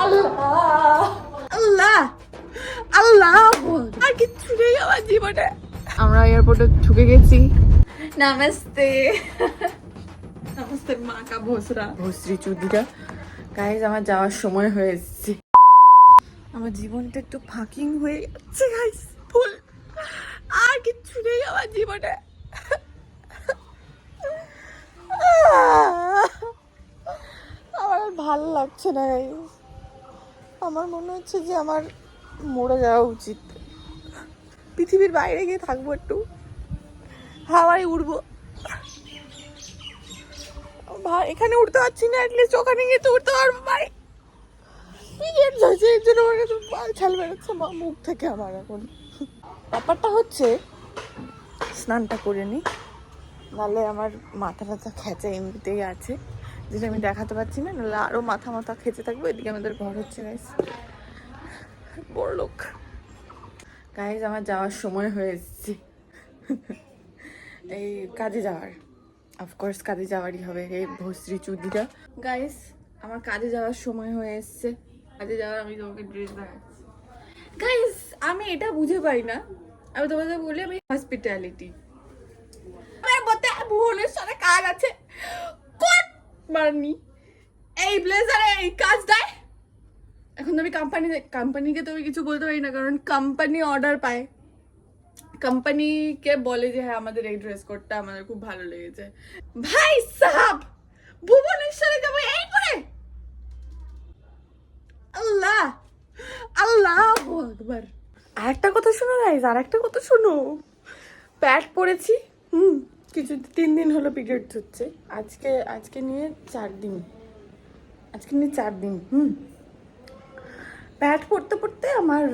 আল্লাহ আল্লাহ আল্লাহ আর কিচ্ছু নেই আমার জীবনে। আমরা এয়ারপোর্টে ঢুকে গেছি। নমস্তে নমস্তে মা কা ভোসরা ভোসরি চুদিটা। গাইজ আমার যাওয়ার সময় হয়ে এসেছে। আমার জীবনটা একটু ফাকিং হয়ে যাচ্ছে গাইজ, ফুল আর কিচ্ছু নেই আমার জীবনে। আমার ভালো লাগছে না গাইজ, আমার মনে হচ্ছে যে আমার মরে যাওয়া উচিত। পৃথিবীর বাইরে গিয়ে থাকবো, একটু হাওয়ায় উড়বো। ভাই এখানে উঠতে পারছি না, অ্যাটলিস্ট ওখানে গিয়ে তো উঠতে পারবো। ভাই পিরিয়ড হয়েছে, এর জন্য আমার কাছে ছাল বেরোচ্ছে মুখ থেকে। আমার এখন ব্যাপারটা হচ্ছে স্নানটা করে নিই, নাহলে আমার মাথা টাথা খেঁচে এমনিতেই আছে, যেটা আমি দেখাতে পারছি না, নাহলে আরও মাথা মাথা খেঁচে থাকবো। এদিকে আমাদের ঘর হচ্ছে গাইস, বড় লোক। গাইস আমার যাওয়ার সময় হয়ে এসেছে, এই কাজে যাওয়ার, অফকোর্স কাজে যাওয়ারই হবে এই ভস্রী চুদিটা। গাইস আমার কাজে যাওয়ার সময় হয়ে এসছে, কাজে যাওয়ার। আমি তোমাকে ড্রেস দেখাচ্ছি। গাইস আমি এটা বুঝে পাই না, আমি তোমাদের বলি আমি হসপিটালিটি, আমার বলতে ভুবনের সাথে কাজ আছে, কোট মারনি এই ব্লেজারে এই কাজ দেয়। এখন তো আমি কোম্পানিকে তো আমি কিছু বলতে পারি না, কারণ কোম্পানি অর্ডার পায়, কোম্পানিকে বলে যে হ্যাঁ আমাদের এই ড্রেস কোডটা আমাদের খুব ভালো লেগেছে। ভাই সাহাব ভুবনেশ্বরে যাবো এই পরে? আল্লাহ আল্লাহ আকবার। আরেকটা কথা শোনো গাইস, আরেকটা কথা শোনো। প্যাড পরেছি, কিছু 3 দিন হলো পিরিয়ডস হচ্ছে, আজকে নিয়ে 4 দিন, আজকে নিয়ে 4 দিন। প্যাড পরতে পরতে আমার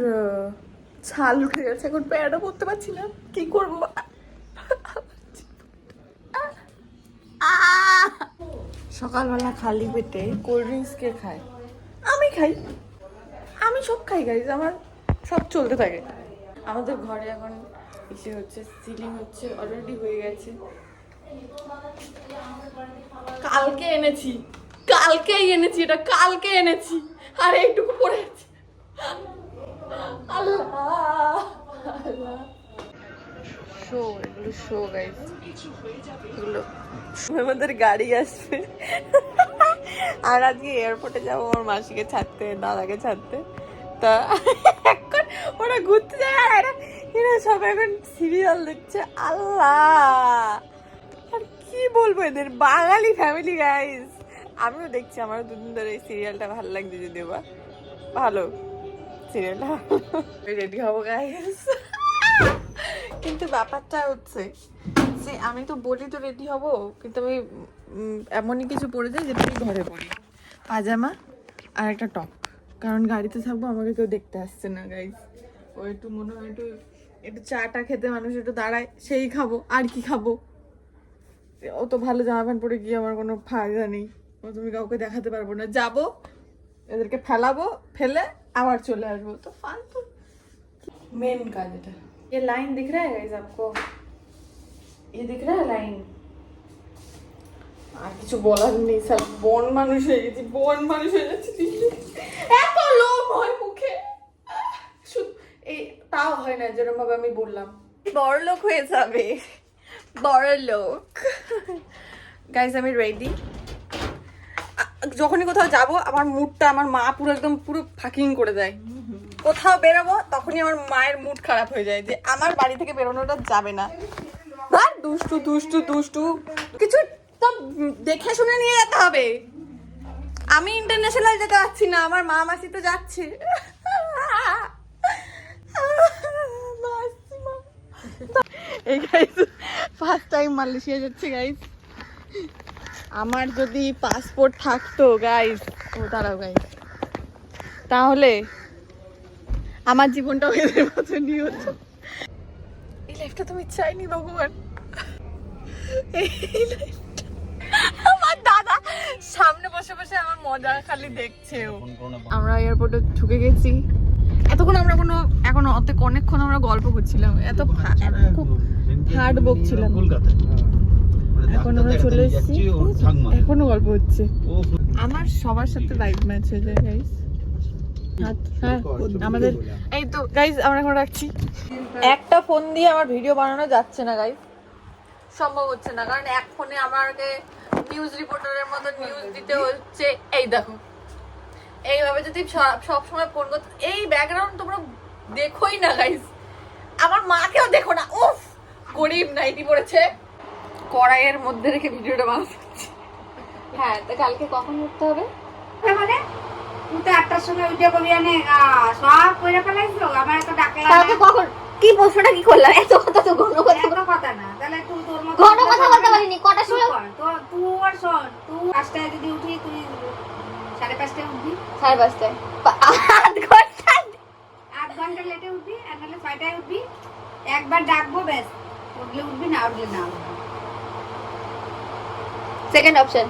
ছাল উঠে গেছে, এখন প্যাডও পরতে পারছি না, কি করবো? সকালবেলা খালি পেটে কোল্ড ড্রিঙ্কস কে খায়? আমি খাই, আমি সব খাই গাইজ, আমার সব চলতে থাকে। আমাদের ঘরে এখন এসে হচ্ছে, সিলিং হচ্ছে, অলরেডি হয়ে গেছে। কালকেই এনেছি এটা, কালকে এনেছি, আর এইটুকু পড়ে আছে। আল্লাহ আল্লাহ। শো, এগুলো শো গাইজ, এগুলো আমাদের গাড়ি আসবে। আর আজকে এয়ারপোর্টে যাবো আমার মাসিকে ছাড়তে, দাদাকে ছাড়তে। তা এখন ওরা ঘুরতে যায়, আর এরা সব এখন সিরিয়াল দেখছে। আল্লাহ আর কি বলবো, এদের বাঙালি ফ্যামিলি গাইজ। আমিও দেখছি, আমারও 2 দিন ধরে এই সিরিয়ালটা ভালো লাগছে, যদিও বা ভালো সিরিয়ালটা। রেডি হবো গাইজ, কিন্তু ব্যাপারটা হচ্ছে যে আমি তো বলি তো রেডি হব, কিন্তু আমি এমনই কিছু পরে যাই যেটা আমি ঘরে পরি, পাজামা আর একটা টপ, কারণ গাড়িতে থাকবো, আমাকে কেউ দেখতে আসছে না গাইজ। ও একটু মনে হয় একটু চাটা খেতে মানুষ একটু দাঁড়ায়, সেই খাবো, আর কি খাবো? ও তো ভালো জামা প্যান্ট পরে গিয়ে আমার কোনো ফায়দা নেই, ও তুমি কাউকে দেখাতে পারবো না। যাবো, এদেরকে ফেলাবো, ফেলে আবার চলে আসবো, তো ফালতু। मेन काज এটা। ये लाइन दिख रहा है गाइस आपको, ये दिख रहा है लाइन? আর কিছু বলার নেই, সব বন মানুষ হয়ে গেছি, বন মানুষ হয়ে যাচ্ছে। এত লোম হয় মুখে, এই তাও হয় না যেরকম ভাবে আমি বললাম। বড় লোক হয়ে যাবে, বড় লোক। গাইস আমি রেডি। যখনই কোথাও যাবো আমার মুডটা, আমার মা পুরো একদম পুরো ফাকিং করে দেয়। কোথাও বেরোবো তখনই আমার মায়ের মুড খারাপ হয়ে যায়, যে আমার বাড়ি থেকে বেরোনোটা যাবে না। আর দুষ্টু দুষ্টু দুষ্টু কিছু তো দেখে শুনে নিয়ে যেতে হবে। আমি ইন্টারন্যাশনাল যেতে পারছি না, আমার মা মাসি তো যাচ্ছে। এই গাইস ফার্স্ট টাইম মালয়েশিয়া যাচ্ছে গাইস। আমার যদি পাসপোর্ট থাকতো গাইস, ও দাঁড়াও গাইস, তাহলে আমার জীবনটাও এদের মতনই হতো। এই লাইফটা তুমি চাইনি ভগবান, এই লাইফটা। আমার দাদা সামনে বসে বসে আমার মজা খালি দেখছে। আমরা এয়ারপোর্টে ঢুকে গেছি, এতক্ষণ আমরা এখনো অনেকক্ষণ আমরা গল্প করছিলাম, খুব হার্ড বকছিলাম। এখন আমরা চলে এসেছি, এখনো গল্প হচ্ছে। আমার সবার সাথে লাইভ ম্যাচ হয়ে যায় গাইস, আমাদের এই তো গাইজ আমরা এখন রাখছি। একটা ফোন দিয়ে আমার ভিডিও বানানো যাচ্ছে না গাইজ, সম্ভব হচ্ছে না, কারণ এক ফোনে আমাকে নিউজ রিপোর্টারের মতো নিউজ দিতে হচ্ছে। এই দেখো এইভাবে যদি সব সময় ফোন করতে, এই ব্যাকগ্রাউন্ড তোমরা দেখোই না গাইজ, আমার মাকেও দেখো না। উফ, গরিব নাইটি পড়েছে, কড়াইয়ের মধ্যে রেখে ভিডিওটা বানাতে হচ্ছে। হ্যাঁ, তো কালকে কখন উঠতে হবে? মানে তুই তো 8টার সময় উঠে কবি আনে সব কইরা ফেলাইছো, আমার এত ডাকলা কালকে কখন কি প্রশ্নটা কি করলাম? এত কথা তো ঘন কথা, এত কথা না, তাহলে তুই তোর মত ঘন কথা বলতে পারিনি। কটার সময়? তুই আর শোন, তুই 5টায় যদি উঠি তুই 5:30টায় উঠবি, 5:30টায় 8 ঘন্টা। 8 ঘন্টা লেটে উঠবি, আর নাহলে 6টায় উঠবি। একবার ডাকবো ব্যাস, উঠলে উঠবি, না উঠলে না উঠবি। Second option.